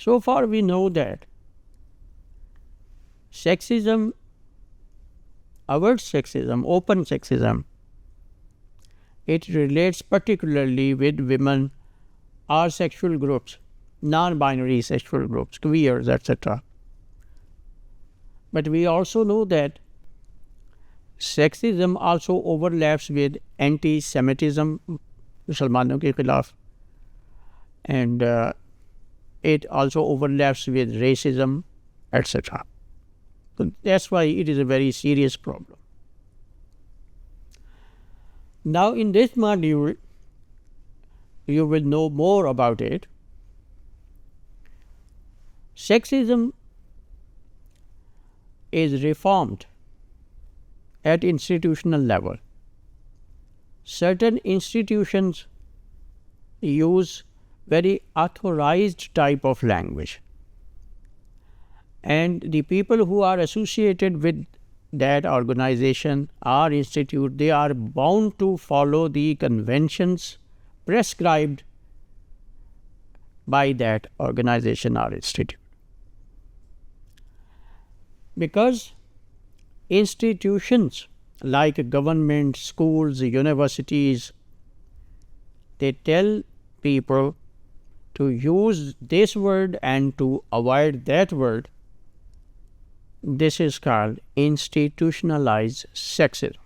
So far we know that sexism, overt sexism, open sexism, it relates particularly with women or sexual groups, non-binary sexual groups, queers, etc. But we also know that sexism also overlaps with anti-Semitism, मुसलमानों के खिलाफ, and it also overlaps with racism, etc. So that's why it is a very serious problem. Now in this module, you will know more about it. Sexism is reformed at institutional level. Certain institutions use very authorized type of language, and the people who are associated with that organization or institute, they are bound to follow the conventions prescribed by that organization or institute. Because institutions like government, schools, universities, they tell people to use this word and to avoid that word. This is called institutionalized sexism.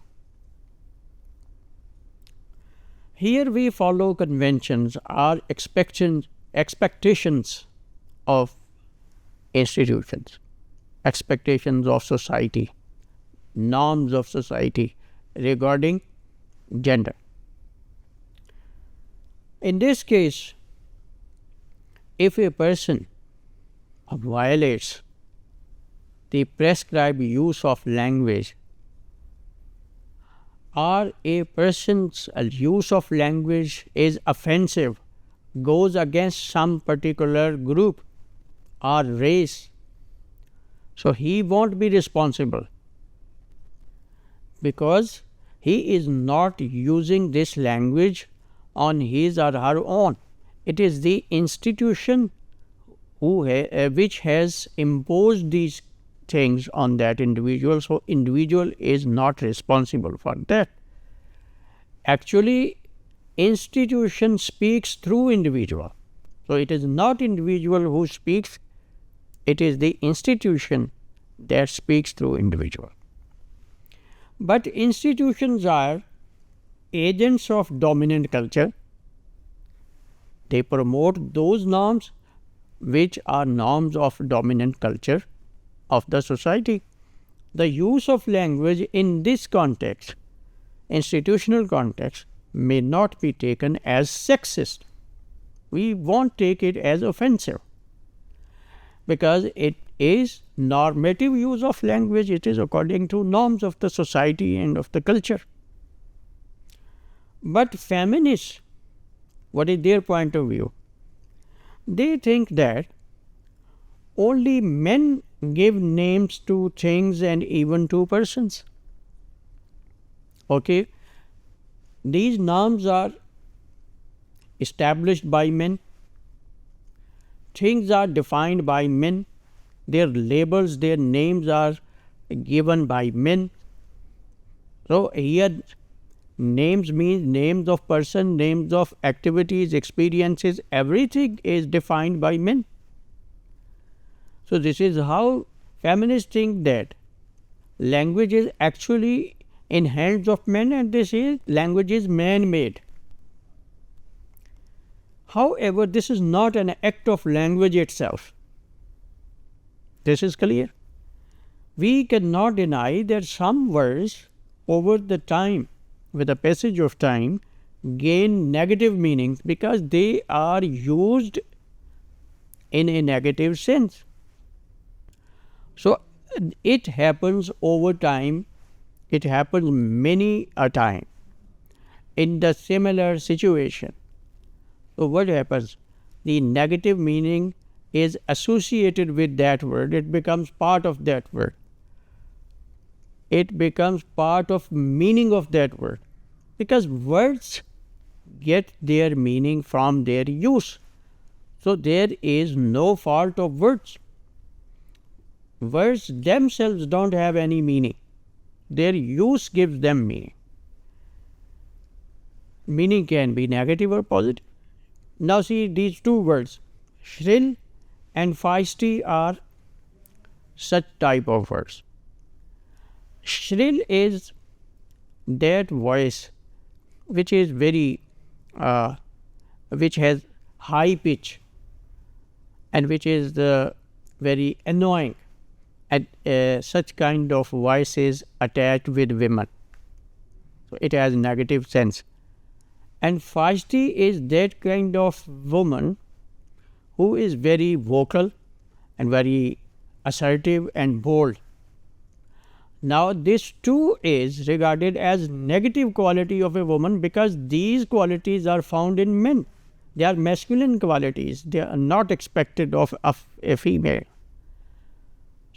Here we follow conventions or expectations of institutions, expectations of society, norms of society regarding gender. In this case, if a person violates the prescribed use of language, or a person's use of language is offensive, goes against some particular group or race, so he won't be responsible, because he is not using this language on his or her own. It is the institution which has imposed these things on that individual, so individual is not responsible for that. Actually, institution speaks through individual. So it is not individual who speaks, it is the institution that speaks through individual. But institutions are agents of dominant culture. They promote those norms which are norms of dominant culture of the society. The use of language in this context, institutional context, may not be taken as sexist. We won't take it as offensive, because it is normative use of language. It is according to norms of the society and of the culture. But feminists, what is their point of view? They think that only men give names to things and even to persons. Okay, these norms are established by men. Things are defined by men. Their labels, their names are given by men. So here names means names of person, names of activities, experiences, everything is defined by men. So this is how feminists think that language is actually in hands of men, and this is language is man-made. However, this is not an act of language itself. This is clear. We cannot deny that some words over the time, with the passage of time, gain negative meanings because they are used in a negative sense. So it happens over time, it happens many a time in the similar situation. So what happens? The negative meaning is associated with that word, it becomes part of that word. It becomes part of meaning of that word, because words get their meaning from their use. So there is no fault of words. Words themselves don't have any meaning. Their use gives them meaning. Meaning can be negative or positive. Now see these two words, shrill and feisty, are such type of words. Shrill is that voice which is which has high pitch and which is very annoying, and such kind of voice is attached with women. So it has negative sense. And feisty is that kind of woman who is very vocal and very assertive and bold. Now this too is regarded as negative quality of a woman, because these qualities are found in men. They are masculine qualities. They are not expected of a female.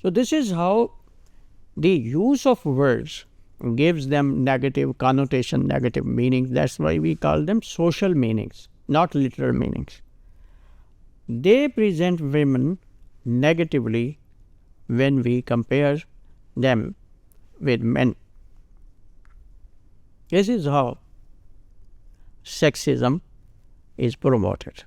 So this is how the use of words gives them negative connotation, negative meanings. That's why we call them social meanings, not literal meanings. They present women negatively when we compare them with men. This is how sexism is promoted.